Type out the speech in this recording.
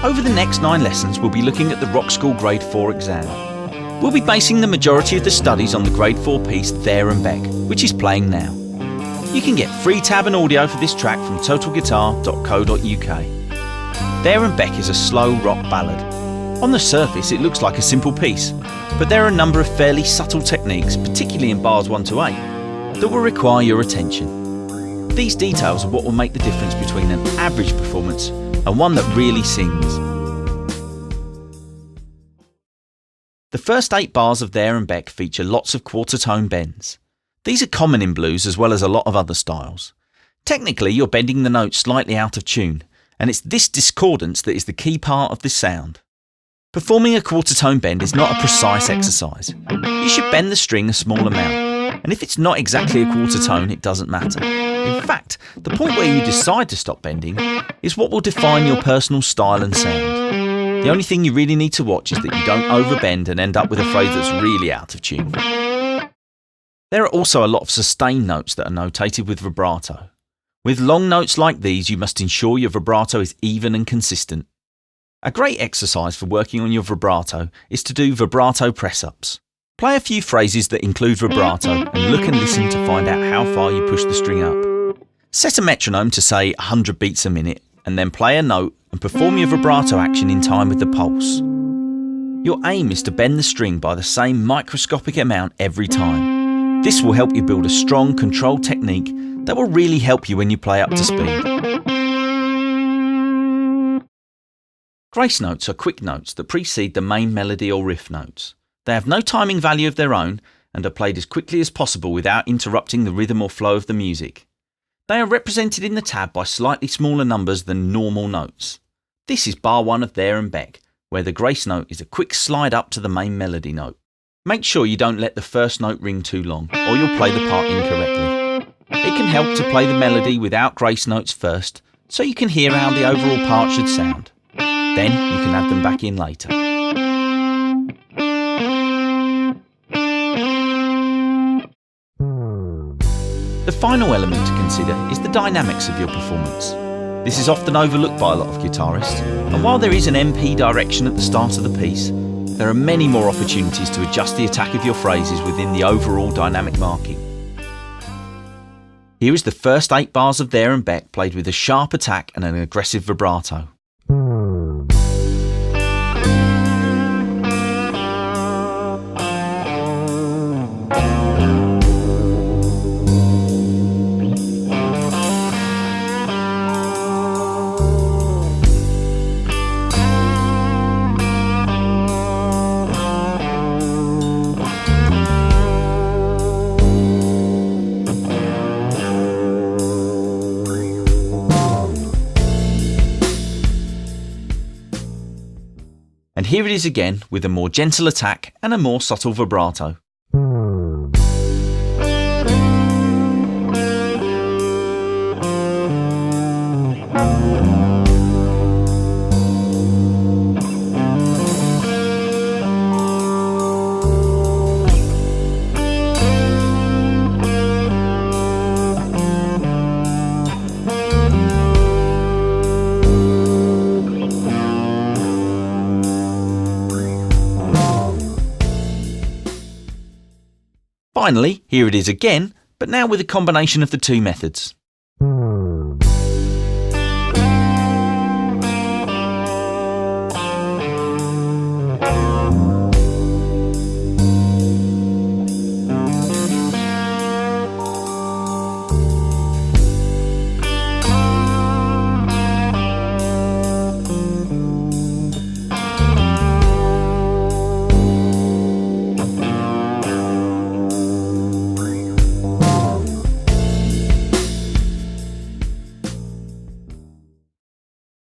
Over the next 9 lessons, we'll be looking at the Rockschool Grade 4 exam. We'll be basing the majority of the studies on the Grade 4 piece There and Beck, which is playing now. You can get free tab and audio for this track from totalguitar.co.uk. There and Beck is a slow rock ballad. On the surface, it looks like a simple piece, but there are a number of fairly subtle techniques, particularly in bars 1 to 8, that will require your attention. These details are what will make the difference between an average performance and one that really sings. The first 8 bars of There and Beck feature lots of quarter tone bends. These are common in blues as well as a lot of other styles. Technically, you're bending the notes slightly out of tune, and it's this discordance that is the key part of this sound. Performing a quarter tone bend is not a precise exercise. You should bend the string a small amount, and if it's not exactly a quarter tone, it doesn't matter. In fact, the point where you decide to stop bending is what will define your personal style and sound. The only thing you really need to watch is that you don't overbend and end up with a phrase that's really out of tune. There are also a lot of sustained notes that are notated with vibrato. With long notes like these, you must ensure your vibrato is even and consistent. A great exercise for working on your vibrato is to do vibrato press-ups. Play a few phrases that include vibrato and look and listen to find out how far you push the string up. Set a metronome to say 100 beats a minute and then play a note and perform your vibrato action in time with the pulse. Your aim is to bend the string by the same microscopic amount every time. This will help you build a strong, controlled technique that will really help you when you play up to speed. Grace notes are quick notes that precede the main melody or riff notes. They have no timing value of their own and are played as quickly as possible without interrupting the rhythm or flow of the music. They are represented in the tab by slightly smaller numbers than normal notes. This is bar 1 of There and Beck, where the grace note is a quick slide up to the main melody note. Make sure you don't let the first note ring too long, or you'll play the part incorrectly. It can help to play the melody without grace notes first, so you can hear how the overall part should sound. Then you can add them back in later. The final element to consider is the dynamics of your performance. This is often overlooked by a lot of guitarists, and while there is an MP direction at the start of the piece, there are many more opportunities to adjust the attack of your phrases within the overall dynamic marking. Here is the first 8 bars of There and Beck played with a sharp attack and an aggressive vibrato. And here it is again with a more gentle attack and a more subtle vibrato. Finally, here it is again, but now with a combination of the two methods.